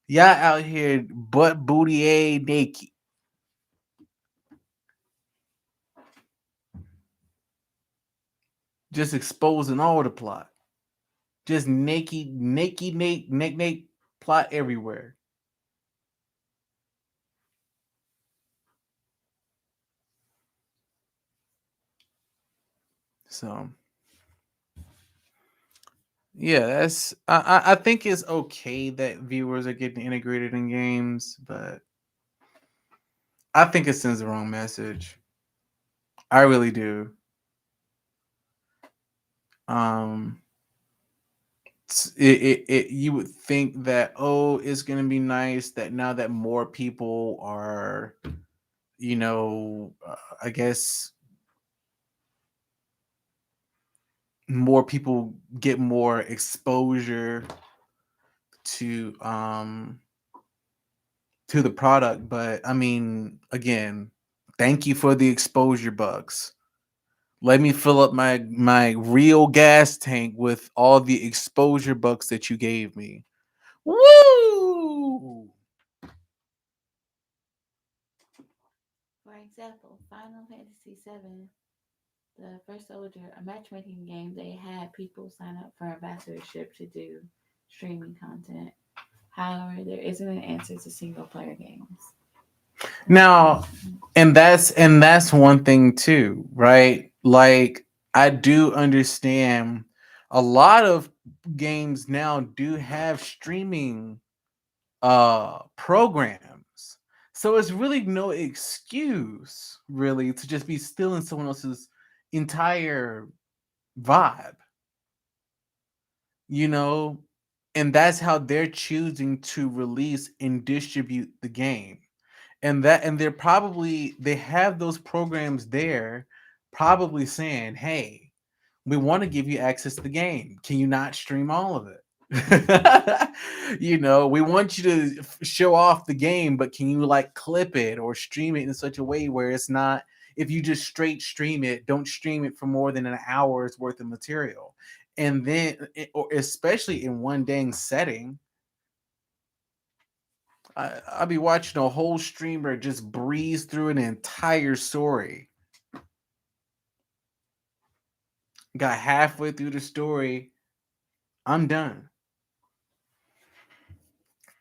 Y'all out here butt booty a naked. Just exposing all the plot. Just naked plot everywhere. So yeah, that's I think it's okay that viewers are getting integrated in games, but I think it sends the wrong message. I really do. Um you would think that, oh, it's gonna be nice that now that more people are, you know, I guess more people get more exposure to to the product. But I mean, again, thank you for the exposure bucks. Let me fill up my real gas tank with all the exposure bucks that you gave me. Woo! For example, Final Fantasy VII, the first soldier, a matchmaking game, they had people sign up for ambassadorship to do streaming content. However, there isn't an answer to single player games. Now, and that's one thing too, right? Like I do understand a lot of games now do have streaming programs. So it's really no excuse really to just be stealing someone else's entire vibe, you know? And that's how they're choosing to release and distribute the game. And they're probably they have those programs there probably saying, hey, we want to give you access to the game, can you not stream all of it? You know, we want you to show off the game, but can you like clip it or stream it in such a way where it's not, if you just straight stream it, don't stream it for more than an hour's worth of material. And then or especially in one dang setting, I'll be watching a whole streamer just breeze through an entire story. Got halfway through the story, I'm done.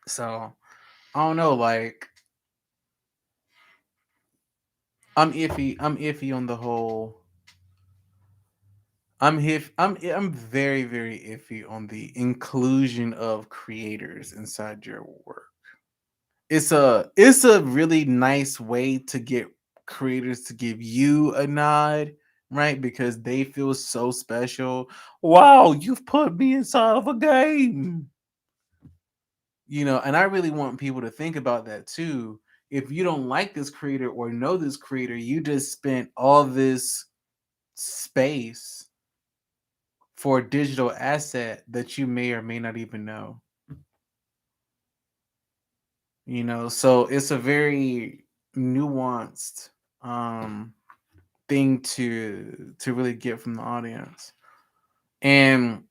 So I don't know, like I'm iffy. I'm iffy on the whole. I'm very very iffy on the inclusion of creators inside your work. It's a really nice way to get creators to give you a nod, right? Because they feel so special. Wow, you've put me inside of a game. And I really want people to think about that too. If you don't like this creator or know this creator, you just spent all this space for a digital asset that you may or may not even know. So it's a very nuanced thing to really get from the audience. And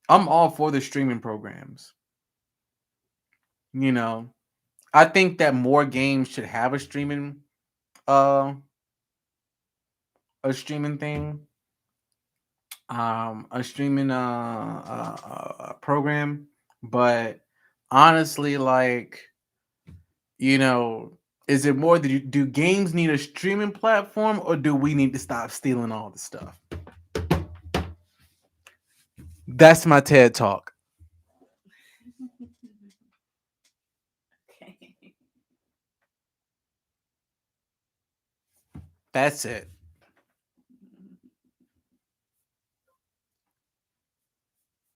I'm all for the streaming programs. I think that more games should have uh a streaming thing, a streaming program. But honestly, like, you know, is it more that do games need a streaming platform, or do we need to stop stealing all the stuff? That's my TED talk. Okay. That's it.